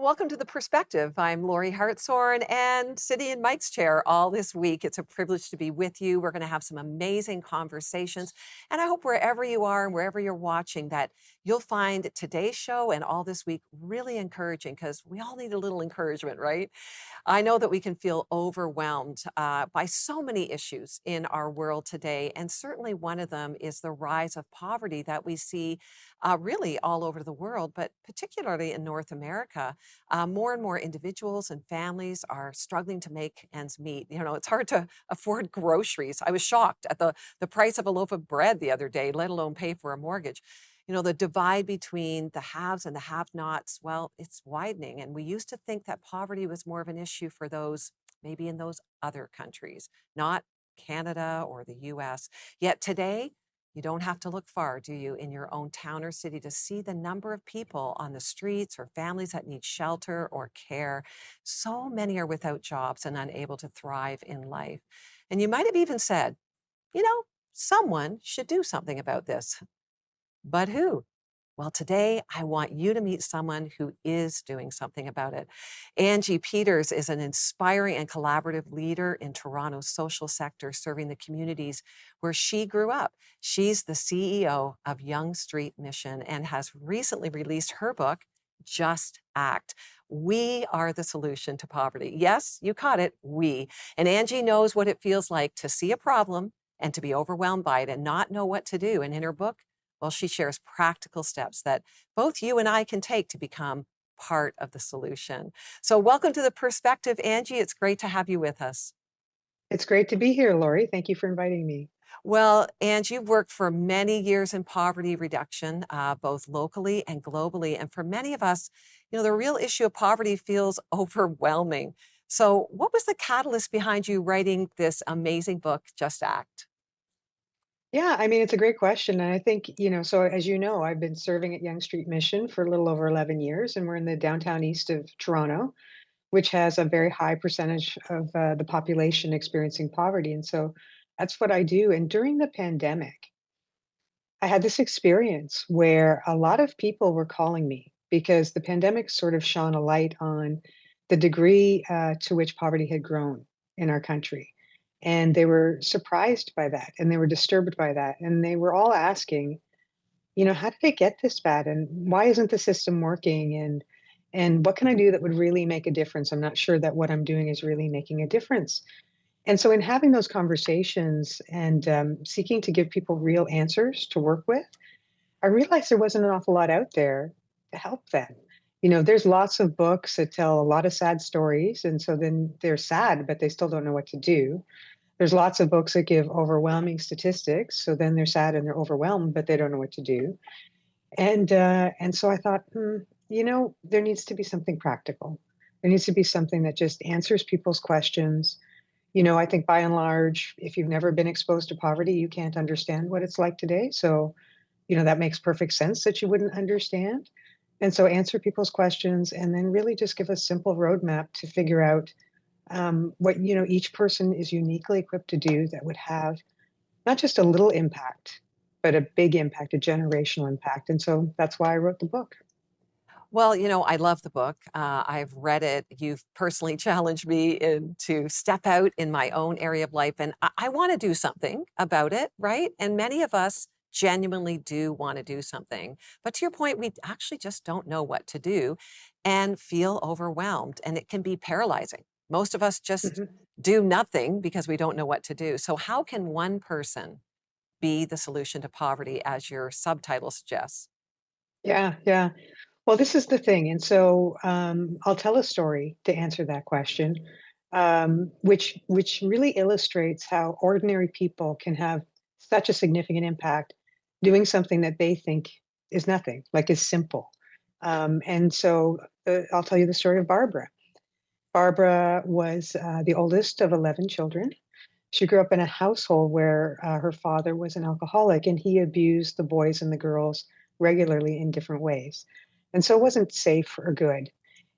Welcome to The Perspective. I'm Lorie Hartshorn and sitting in Mike's chair all this week. It's a privilege to be with you. We're going to have some amazing conversations. And I hope wherever you are and wherever you're watching that you'll find today's show and all this week really encouraging because we all need a little encouragement, right? I know that we can feel overwhelmed by so many issues in our world today. And certainly one of them is the rise of poverty that we see really all over the world, but particularly in North America. More and more individuals and families are struggling to make ends meet. You know, it's hard to afford groceries. I was shocked at the price of a loaf of bread the other day, let alone pay for a mortgage. You know, the divide between the haves and the have-nots, well, it's widening. And we used to think that poverty was more of an issue for those maybe in those other countries, not Canada or the US. Yet today, you don't have to look far, do you, in your own town or city to see the number of people on the streets or families that need shelter or care. So many are without jobs and unable to thrive in life. And you might have even said, you know, someone should do something about this. But who? Well, today I want you to meet someone who is doing something about it. Angie Peters is an inspiring and collaborative leader in Toronto's social sector, serving the communities where she grew up. She's the CEO of Young Street Mission and has recently released her book, Just Act. We are the solution to poverty. Yes, you caught it, we. And Angie knows what it feels like to see a problem and to be overwhelmed by it and not know what to do. And in her book, well, she shares practical steps that both you and I can take to become part of the solution. So, welcome to The Perspective, Angie. It's great to have you with us. It's great to be here, Lorie. Thank you for inviting me. Well, Angie, you've worked for many years in poverty reduction, both locally and globally. And for many of us, you know, the real issue of poverty feels overwhelming. So, what was the catalyst behind you writing this amazing book, Just Act? Yeah, I mean, it's a great question. And I think, so as you know, I've been serving at Young Street Mission for a little over 11 years, and we're in the downtown east of Toronto, which has a very high percentage of the population experiencing poverty. And so that's what I do. And during the pandemic, I had this experience where a lot of people were calling me because the pandemic sort of shone a light on the degree to which poverty had grown in our country. And they were surprised by that and they were disturbed by that. And they were all asking, how did it get this bad? And why isn't the system working? And what can I do that would really make a difference? I'm not sure that what I'm doing is really making a difference. And so, in having those conversations and seeking to give people real answers to work with, I realized there wasn't an awful lot out there to help them. There's lots of books that tell a lot of sad stories. And so then they're sad, but they still don't know what to do. There's lots of books that give overwhelming statistics. So then they're sad and they're overwhelmed, but they don't know what to do. And so I thought, there needs to be something practical. There needs to be something that just answers people's questions. I think by and large, if you've never been exposed to poverty, you can't understand what it's like today. So, that makes perfect sense that you wouldn't understand. And so answer people's questions and then really just give a simple roadmap to figure out what, each person is uniquely equipped to do that would have not just a little impact, but a big impact, a generational impact. And so that's why I wrote the book. Well, you know, I love the book. I've read it. You've personally challenged me to step out in my own area of life, and I want to do something about it, right? And many of us genuinely do want to do something. But to your point, we actually just don't know what to do and feel overwhelmed, and it can be paralyzing. Most of us just Mhm. do nothing because we don't know what to do. So, how can one person be the solution to poverty, as your subtitle suggests? Yeah, yeah. Well, this is the thing. And so I'll tell a story to answer that question, which really illustrates how ordinary people can have such a significant impact doing something that they think is nothing, like is simple. And so I'll tell you the story of Barbara. Barbara was the oldest of 11 children. She grew up in a household where her father was an alcoholic and he abused the boys and the girls regularly in different ways. And so it wasn't safe or good.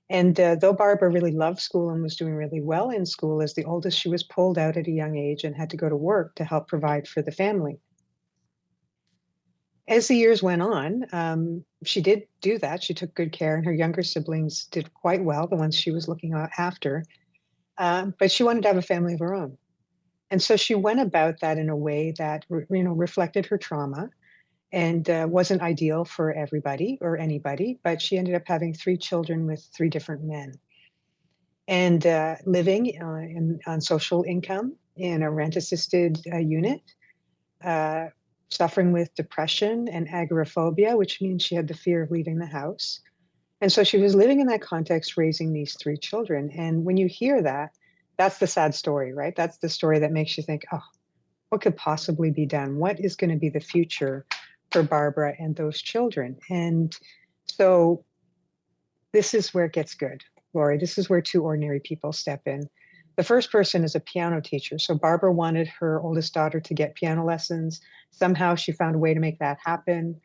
And though Barbara really loved school and was doing really well in school as the oldest, she was pulled out at a young age and had to go to work to help provide for the family. As the years went on, she did do that. She took good care, and her younger siblings did quite well, the ones she was looking after. But she wanted to have a family of her own. And so she went about that in a way that reflected her trauma and wasn't ideal for everybody or anybody. But she ended up having three children with three different men and living on social income in a rent assisted unit, uh, suffering with depression and agoraphobia, which means she had the fear of leaving the house. And so she was living in that context, raising these three children. And when you hear that, that's the sad story, right? That's the story that makes you think, oh, what could possibly be done? What is going to be the future for Barbara and those children? And so this is where it gets good, Lorie. This is where two ordinary people step in. The first person is a piano teacher. So Barbara wanted her oldest daughter to get piano lessons. Somehow she found a way to make that happen.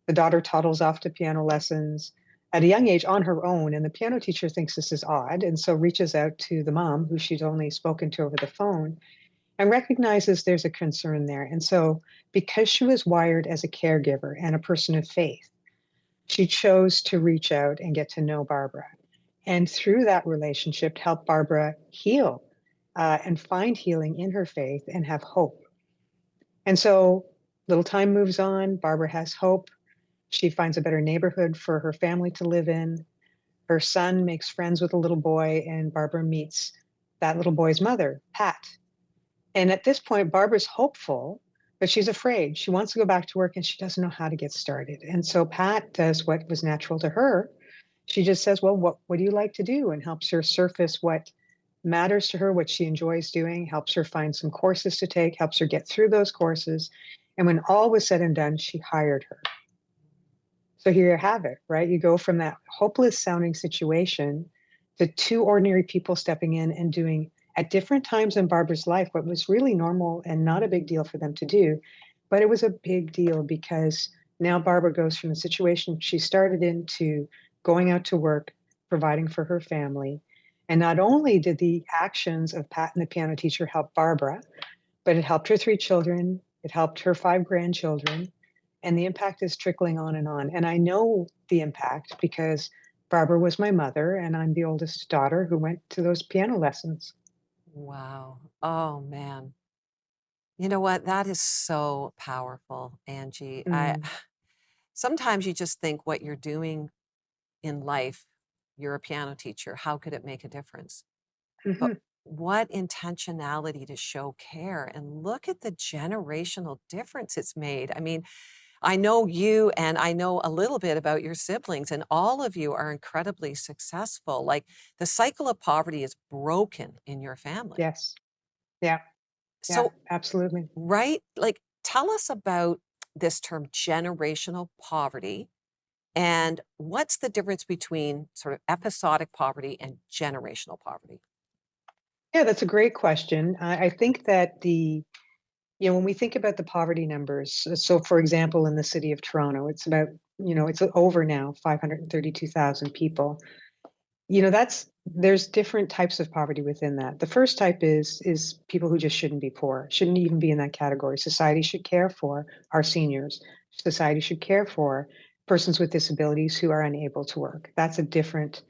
The daughter toddles off to piano lessons at a young age on her own, and the piano teacher thinks this is odd and so reaches out to the mom, who she'd only spoken to over the phone, and recognizes there's a concern there. And so, because she was wired as a caregiver and a person of faith, she chose to reach out and get to know Barbara. And through that relationship, help Barbara heal and find healing in her faith and have hope. And so, little time moves on. Barbara has hope. She finds a better neighborhood for her family to live in. Her son makes friends with a little boy, and Barbara meets that little boy's mother, Pat. And at this point, Barbara's hopeful, but she's afraid. She wants to go back to work and she doesn't know how to get started. And so Pat does what was natural to her. She just says, well, what do you like to do? And helps her surface what matters to her, what she enjoys doing, helps her find some courses to take, helps her get through those courses. And when all was said and done, she hired her. So here you have it, right? You go from that hopeless sounding situation to two ordinary people stepping in and doing at different times in Barbara's life what was really normal and not a big deal for them to do. But it was a big deal because now Barbara goes from the situation she started in to going out to work, providing for her family. And not only did the actions of Pat and the piano teacher help Barbara, but it helped her three children, it helped her five grandchildren, and the impact is trickling on and on. And I know the impact because Barbara was my mother, and I'm the oldest daughter who went to those piano lessons. Wow. Oh, man. You know what? That is so powerful, Angie. I Mm, sometimes you just think what you're doing in life, you're a piano teacher, how could it make a difference? But mhm. what intentionality to show care and look at the generational difference it's made. I mean, I know you and I know a little bit about your siblings, and all of you are incredibly successful. Like the cycle of poverty is broken in your family. Yes. Yeah. Yeah. So, Absolutely. right? Like, tell us about this term generational poverty and what's the difference between sort of episodic poverty and generational poverty? Yeah, that's a great question. I think that when we think about the poverty numbers, so for example, in the city of Toronto, it's about, it's over now 532,000 people. That's there's different types of poverty within that. The first type is people who just shouldn't be poor, shouldn't even be in that category. Society should care for our seniors. Society should care for persons with disabilities who are unable to work. That's a different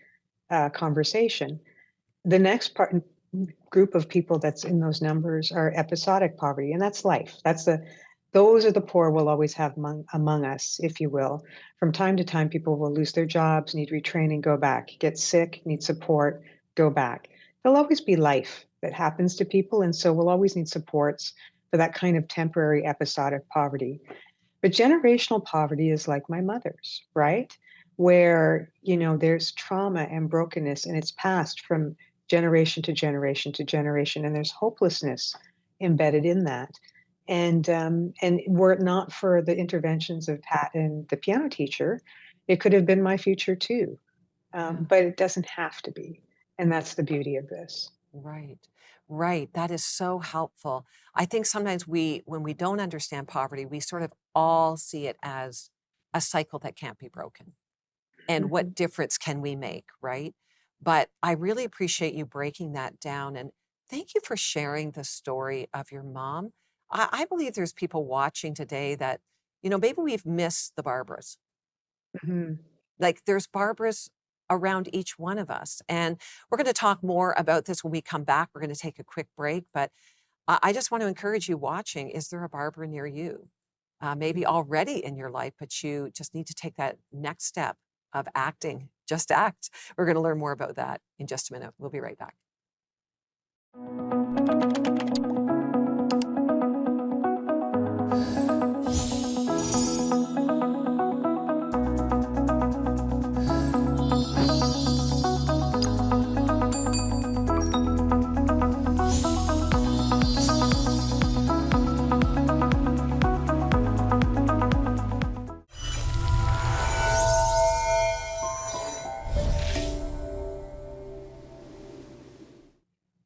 conversation. The next group of people that's in those numbers are episodic poverty, and that's life. Those are the poor we'll always have among us, if you will. From time to time, people will lose their jobs, need retraining, go back, get sick, need support, go back. There'll always be life that happens to people, and so we'll always need supports for that kind of temporary episodic poverty. But generational poverty is like my mother's, right? Where, there's trauma and brokenness and it's passed from generation to generation to generation, and there's hopelessness embedded in that. And were it not for the interventions of Pat and the piano teacher, it could have been my future too. Yeah. But it doesn't have to be. And that's the beauty of this. Right. Right. That is so helpful. I think sometimes when we don't understand poverty, we sort of all see it as a cycle that can't be broken. And Mhm. what difference can we make? Right. But I really appreciate you breaking that down. And thank you for sharing the story of your mom. I believe there's people watching today that, maybe we've missed the Barbaras. Mhm. Like there's Barbaras around each one of us. And we're going to talk more about this when we come back. We're going to take a quick break, but I just want to encourage you watching. Is there a Barbara near you? Maybe Mhm. already in your life, but you just need to take that next step of acting. Just act. We're going to learn more about that in just a minute. We'll be right back.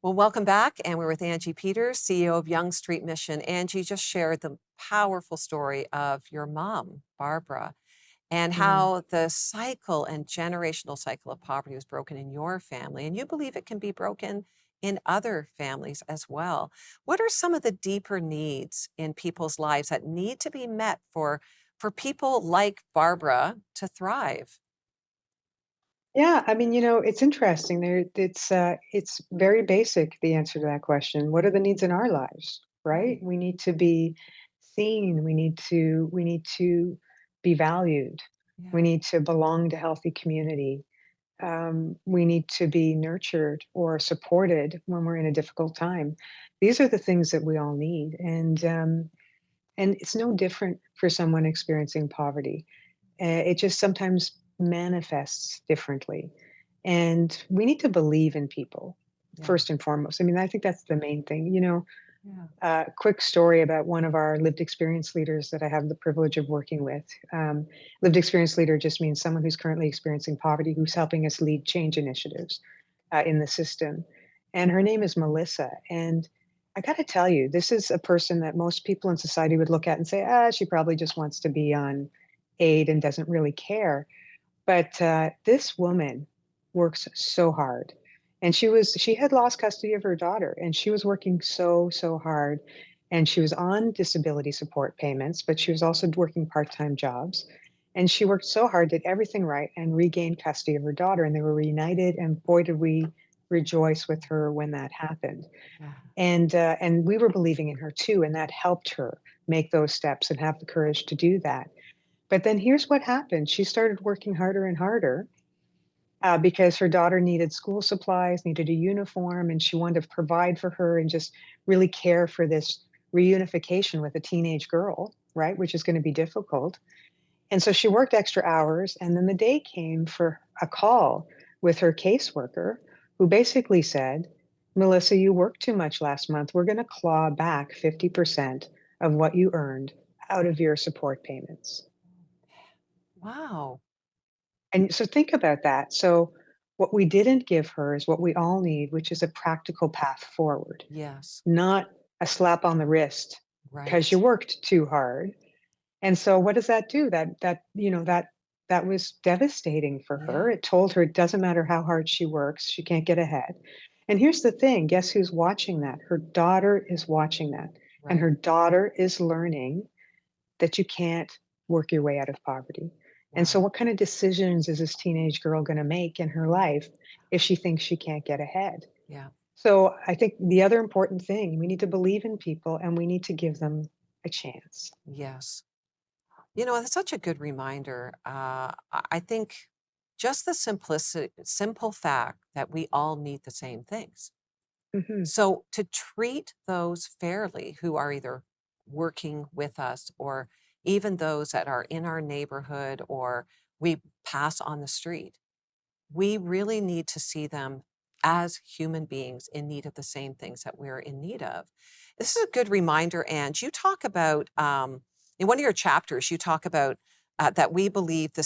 Well, welcome back. And we're with Angie Peters, CEO of Young Street Mission. Angie just shared the powerful story of your mom, Barbara, and Mm. how the cycle and generational cycle of poverty was broken in your family. And you believe it can be broken in other families as well. What are some of the deeper needs in people's lives that need to be met for people like Barbara to thrive? Yeah, I mean, it's interesting. It's very basic, the answer to that question. What are the needs in our lives, right? Right. We need to be seen. We need to be valued. We Yeah. need to belong to healthy community. We need to be nurtured or supported when we're in a difficult time. These are the things that we all need, and it's no different for someone experiencing poverty. It just sometimes manifests differently. And we need to believe in people Yeah. first and foremost. I mean, I think that's the main thing. Yeah. Quick story about one of our lived experience leaders that I have the privilege of working with. Lived experience leader just means someone who's currently experiencing poverty who's helping us lead change initiatives in the system. And her name is Melissa. And I got to tell you, this is a person that most people in society would look at and say, she probably just wants to be on aid and doesn't really care. But this woman works so hard. And she had lost custody of her daughter and she was working so hard. And she was on disability support payments, but she was also working part-time jobs. And she worked so hard, did everything right, and regained custody of her daughter. And they were reunited. And boy, did we rejoice with her when that happened. Yeah. And we were believing in her too, and that helped her make those steps and have the courage to do that. But then here's what happened. She started working harder and harder because her daughter needed school supplies, needed a uniform, and she wanted to provide for her and just really care for this reunification with a teenage girl, right? Which is going to be difficult. And so she worked extra hours. And then the day came for a call with her caseworker, who basically said, Melissa, you worked too much last month. We're going to claw back 50% of what you earned out of your support payments. Wow. And so think about that. So what we didn't give her is what we all need, which is a practical path forward, Yes. not a slap on the wrist because you Right. worked too hard. And so what does that do? That was devastating for her. Yeah. It told her it doesn't matter how hard she works, she can't get ahead. And here's the thing, guess who's watching that? Her daughter is watching that. And Right. her daughter is learning that you can't work your way out of poverty. And so, Wow. what kind of decisions is this teenage girl going to make in her life if she thinks she can't get ahead? Yeah. So, I think the other important thing, we need to believe in people and we need to give them a chance. Yes. That's such a good reminder. I think just the simple fact that we all need the same things. Hmm. So to treat those fairly who are either working with us or even those that are in our neighborhood or we pass on the street, we really need to see them as human beings in need of the same things that we're in need of. This is a good reminder. And you talk about in one of your chapters, you talk about that we believe the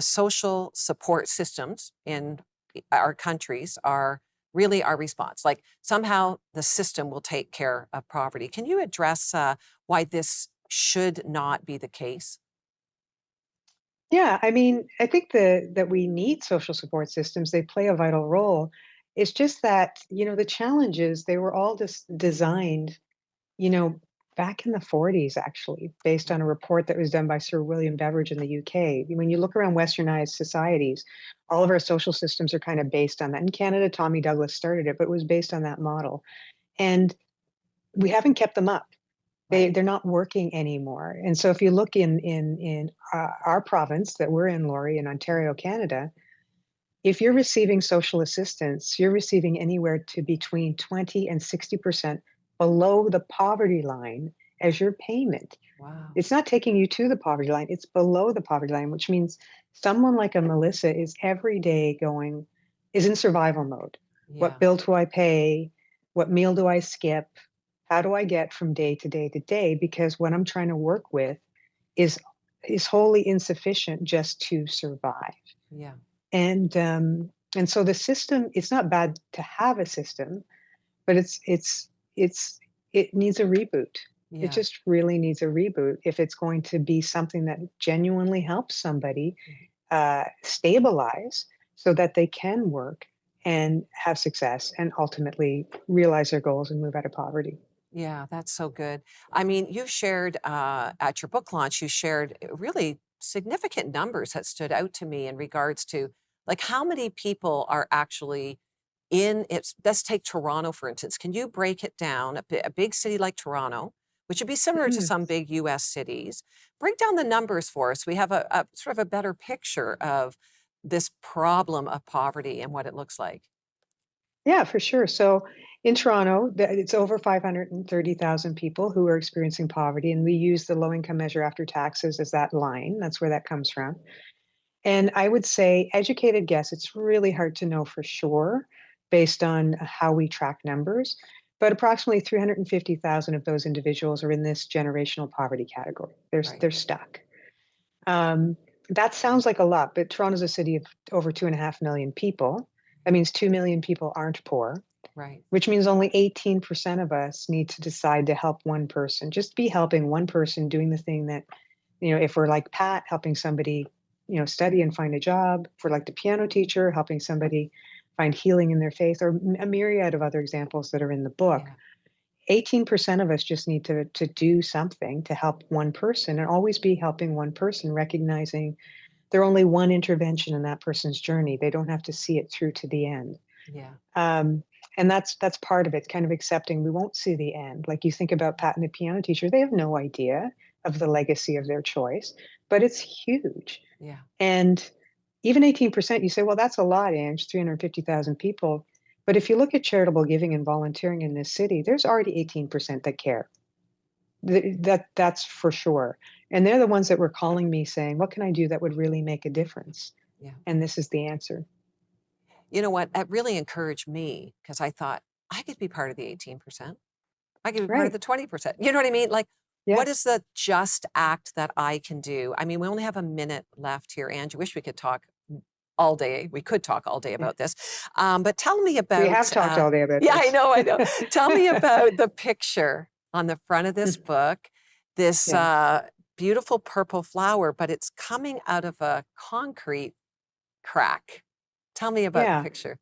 social support systems in our countries are really our response. Like somehow the system will take care of poverty. Can you address why this should not be the case? Yeah, I mean, I think that we need social support systems. They play a vital role. It's just that, the challenges, they were all just designed, you know, Back in the 40s, actually, based on a Wow. report that was done by Sir William Beveridge in the UK. When you look around westernized societies, all of our social systems are kind of based on that. In Canada, Tommy Douglas started it, but it was based on that model. And we haven't kept them up. Right. They're not working anymore. And so if you look in our province that we're in, Laurie, in Ontario, Canada, if you're receiving social assistance, you're receiving anywhere to between 20 and 60% below the poverty line as your payment. Wow. It's not taking you to the poverty line, it's below the poverty line, which means someone like a Melissa is every day is in survival mode. What Yeah. bill do I pay? What meal do I skip? How do I get from day to day to day? Because what I'm trying to work with is is wholly insufficient just to survive. Yeah. And so the system, it's not bad to have a system, but it's it needs a reboot. It Yeah. just really needs a reboot if it's going to be something that genuinely helps somebody Mhm. stabilize so that they can work and have success and ultimately realize their goals and move out of poverty. Yeah, that's so good. I mean, you shared at your book launch, you shared really significant numbers that stood out to me in regards to like how many people are actually in it's let's take Toronto for instance. Can you break it down a big city like Toronto, which would be similar to Mhm. some big US cities? Break down the numbers for us. We have a sort of a better picture of this problem of poverty and what it looks like. Yeah, for sure. So in Toronto, it's over 530,000 people who are experiencing poverty, and we use the low income measure after taxes as that line. That's where that comes from. And I would say, educated guess, it's really hard to know for sure based on how we track numbers, but approximately 350,000 of those individuals are in this generational poverty category. Right, They're stuck. Um, that sounds like a lot, but Toronto's a city of over 2.5 million people. That means 2 million people aren't poor, right. which means only 18% of us need to decide to help one person. Just be helping one person doing the thing that, if we're like Pat, helping somebody, study and find a job, if we're like the piano teacher, helping somebody find healing in their faith, or a myriad of other examples that are in the book. Yeah, 18% of us just need to do something to help one person and always be helping one person, recognizing they're only one intervention in that person's journey. They don't have to see it through to the end. yeah, Um, and that's part of it, kind of accepting we won't see the end. Like you think about Pat and the piano teacher, they have no idea of the legacy of their choice, but it's huge. yeah. And even 18%, you say, well, that's a lot, Ange, 350,000 people. But if you look at charitable giving and volunteering in this city, there's already 18% that care. That's for sure. And they're the ones that were calling me saying, what can I do that would really make a difference? Yeah. And this is the answer. You know what? That really encouraged me because I thought I could be part of the 18%. I could be part of Right. the 20%. You know what I mean? Like, what Yes. is the just act that I can do? I mean, we only have a minute left here, Angie. Wish we could talk all day. We could talk all day Yeah. about this. But tell me We about, have talked all day about yeah, this. I know. Tell me about the picture on the front of this book, this Yeah. beautiful purple flower, but it's coming out of a concrete crack. Tell me about the Yeah. picture.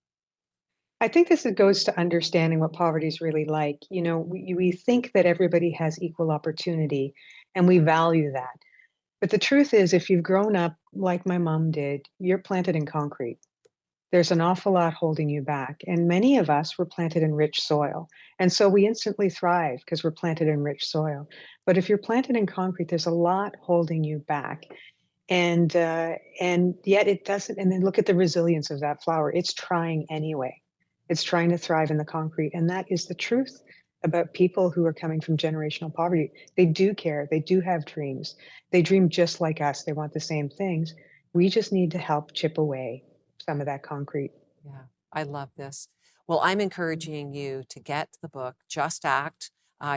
I think this goes to understanding what poverty is really like. We think that everybody has equal opportunity and we value that. But the truth is, if you've grown up like my mom did, you're planted in concrete. There's an awful lot holding you back. And many of us were planted in rich soil. And so we instantly thrive because we're planted in rich soil. But if you're planted in concrete, there's a lot holding you back. And yet it doesn't. And then look at the resilience of that flower. It's trying anyway. It's trying to thrive in the concrete. And that is the truth about people who are coming from generational poverty. They do care. They do have dreams. They dream just like us. They want the same things. We just need to help chip away some of that concrete. Yeah, I love this. Well, I'm encouraging you to get the book, Just Act.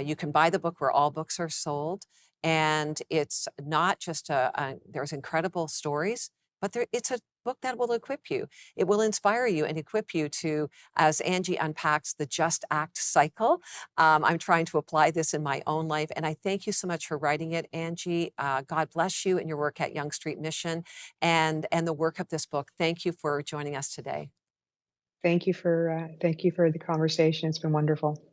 You can buy the book where all books are sold. And it's not just there's incredible stories, but it's a book that will equip you. It will inspire you and equip you to, as Angie unpacks the Just Act cycle. I'm trying to apply this in my own life. And I thank you so much for writing it, Angie. God bless you and your work at Young Street Mission and the work of this book. Thank you for joining us today. Thank you for the conversation. It's been wonderful.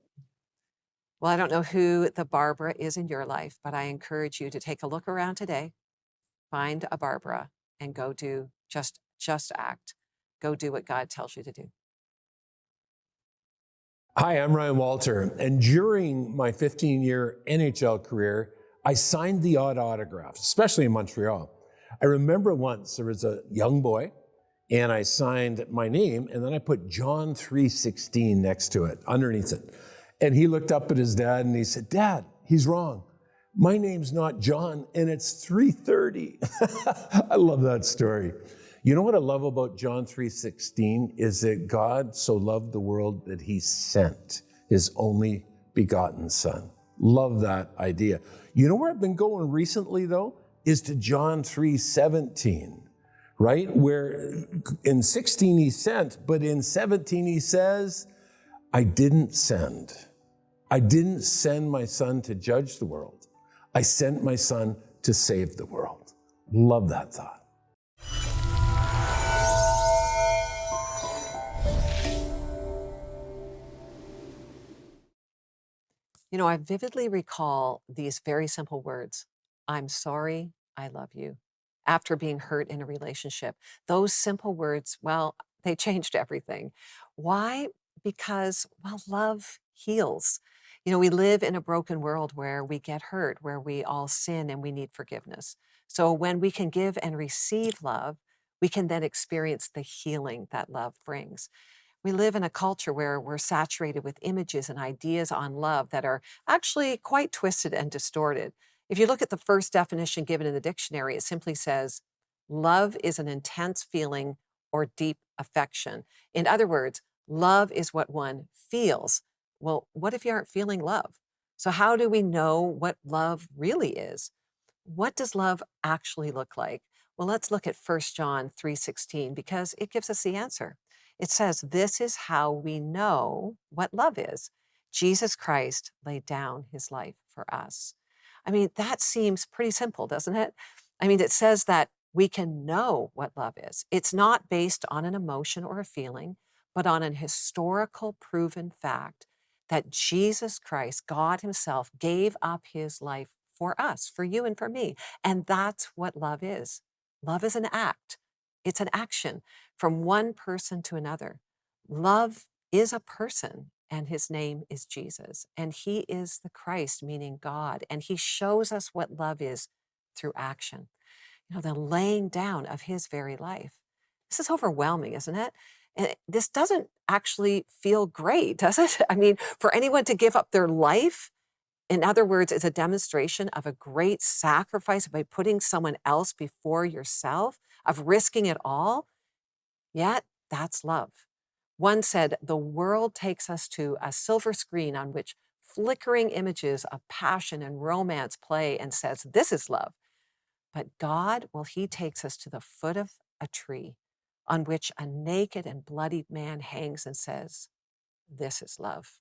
Well, I don't know who the Barbara is in your life, but I encourage you to take a look around today, find a Barbara, and go do just act. Go do what God tells you to do. Hi, I'm Ryan Walter, and during my 15-year NHL career, I signed the odd autograph, especially in Montreal. I remember once there was a young boy, and I signed my name, and then I put John 3:16 next to it, underneath it. And he looked up at his dad and he said, "Dad, he's wrong. My name's not John, and it's 3:30." I love that story. You know what I love about John 3:16 is that God so loved the world that he sent his only begotten son. Love that idea. You know where I've been going recently though? Is to John 3:17, right? Where in 16 he sent, but in 17 he says, I didn't send my son to judge the world. I sent my son to save the world. Love that thought. You know, I vividly recall these very simple words: I'm sorry, I love you. After being hurt in a relationship, those simple words, well, they changed everything. Why? Because, well, love heals. You know, we live in a broken world where we get hurt, where we all sin and we need forgiveness. So when we can give and receive love, we can then experience the healing that love brings. We live in a culture where we're saturated with images and ideas on love that are actually quite twisted and distorted. If you look at the first definition given in the dictionary, it simply says, love is an intense feeling or deep affection. In other words, love is what one feels. Well, what if you aren't feeling love? So, how do we know what love really is? What does love actually look like? Well, let's look at 1 John 3:16 because it gives us the answer. It says, "This is how we know what love is. Jesus Christ laid down his life for us." I mean, that seems pretty simple, doesn't it? I mean, it says that we can know what love is. It's not based on an emotion or a feeling, but on an historical proven fact that Jesus Christ, God himself, gave up his life for us, for you and for me. And that's what love is. Love is an act. It's an action from one person to another. Love is a person, and his name is Jesus. And he is the Christ, meaning God. And he shows us what love is through action, you know, the laying down of his very life. This is overwhelming, isn't it? And this doesn't actually feel great, does it? I mean, for anyone to give up their life, in other words, it's a demonstration of a great sacrifice by putting someone else before yourself, of risking it all. Yet, that's love. One said, the world takes us to a silver screen on which flickering images of passion and romance play and says, this is love. But God, well, he takes us to the foot of a tree on which a naked and bloodied man hangs and says, this is love.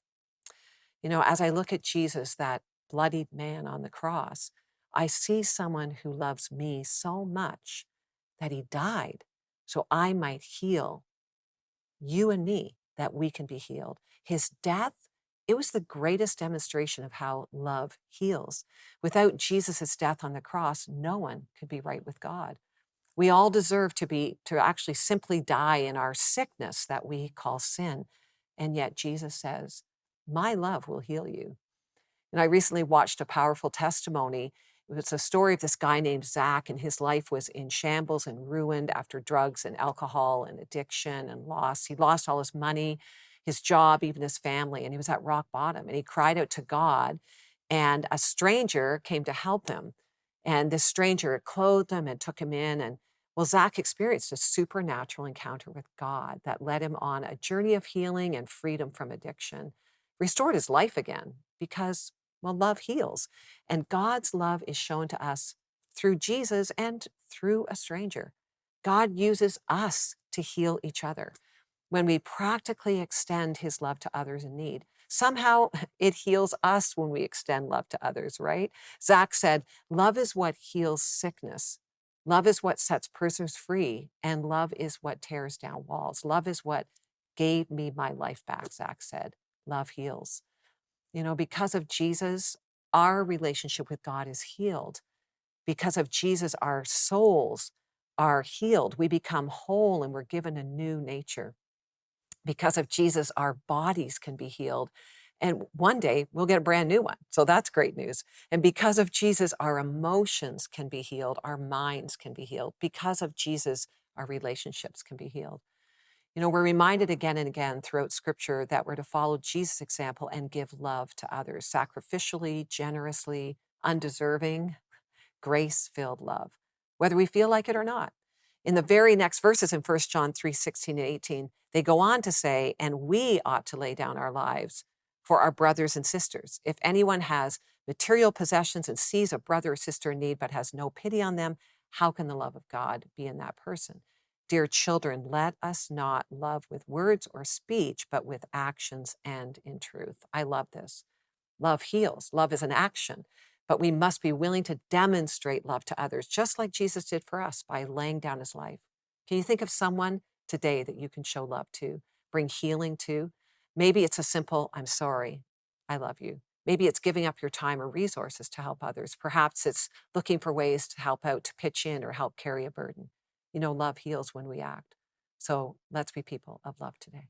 You know, as I look at Jesus, that bloodied man on the cross, I see someone who loves me so much that he died so I might heal you and me, that we can be healed. His death, it was the greatest demonstration of how love heals. Without Jesus' death on the cross, no one could be right with God. We all deserve to actually simply die in our sickness that we call sin. And yet Jesus says, my love will heal you. And I recently watched a powerful testimony. It was a story of this guy named Zach, and his life was in shambles and ruined after drugs and alcohol and addiction and loss. He lost all his money, his job, even his family, and he was at rock bottom. And he cried out to God, and a stranger came to help him. And this stranger clothed him and took him in. And well, Zach experienced a supernatural encounter with God that led him on a journey of healing and freedom from addiction, restored his life again because, well, love heals. And God's love is shown to us through Jesus and through a stranger. God uses us to heal each other when we practically extend his love to others in need. Somehow it heals us when we extend love to others, right? Zach said, love is what heals sickness. Love is what sets prisoners free. And love is what tears down walls. Love is what gave me my life back, Zach said. Love heals. Because of Jesus, our relationship with God is healed. Because of Jesus, our souls are healed. We become whole and we're given a new nature. Because of Jesus, our bodies can be healed. And one day we'll get a brand new one. So that's great news. And because of Jesus, our emotions can be healed. Our minds can be healed. Because of Jesus, our relationships can be healed. We're reminded again and again throughout scripture that we're to follow Jesus' example and give love to others sacrificially, generously, undeserving, grace filled love, whether we feel like it or not. In the very next verses in 1 John 3:16 and 18, they go on to say, and we ought to lay down our lives for our brothers and sisters. If anyone has material possessions and sees a brother or sister in need but has no pity on them, how can the love of God be in that person? Dear children, let us not love with words or speech, but with actions and in truth. I love this. Love heals. Love is an action, but we must be willing to demonstrate love to others, just like Jesus did for us by laying down his life. Can you think of someone today that you can show love to, bring healing to? Maybe it's a simple, I'm sorry, I love you. Maybe it's giving up your time or resources to help others. Perhaps it's looking for ways to help out, to pitch in or help carry a burden. Love heals when we act. So let's be people of love today.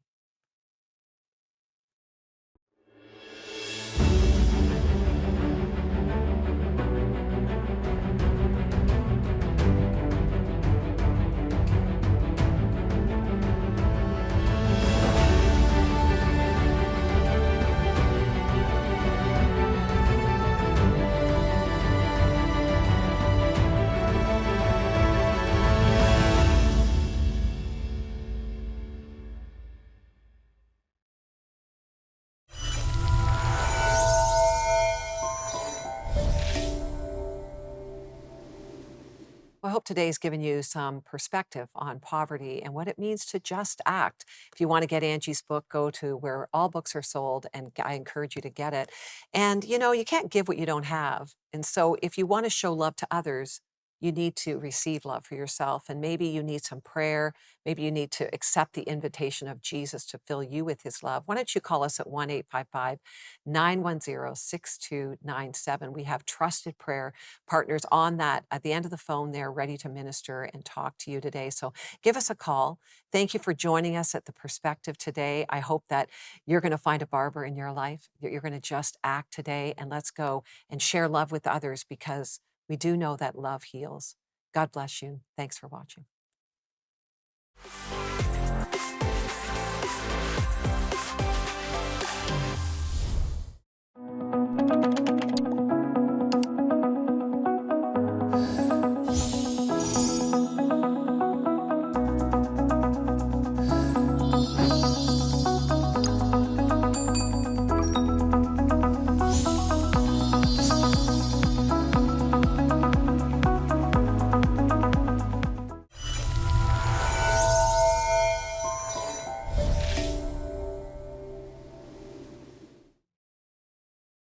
Well, I hope today's given you some perspective on poverty and what it means to just act. If you want to get Angie's book, go to where all books are sold, and I encourage you to get it. And you can't give what you don't have. And so if you want to show love to others, you need to receive love for yourself. And maybe you need some prayer. Maybe you need to accept the invitation of Jesus to fill you with his love. Why don't you call us at 1-855-910-6297? We have trusted prayer partners on that at the end of the phone. They're ready to minister and talk to you today. So give us a call. Thank you for joining us at The Perspective today. I hope that you're going to find a barber in your life, that you're going to just act today, and let's go and share love with others, because we do know that love heals. God bless you. Thanks for watching.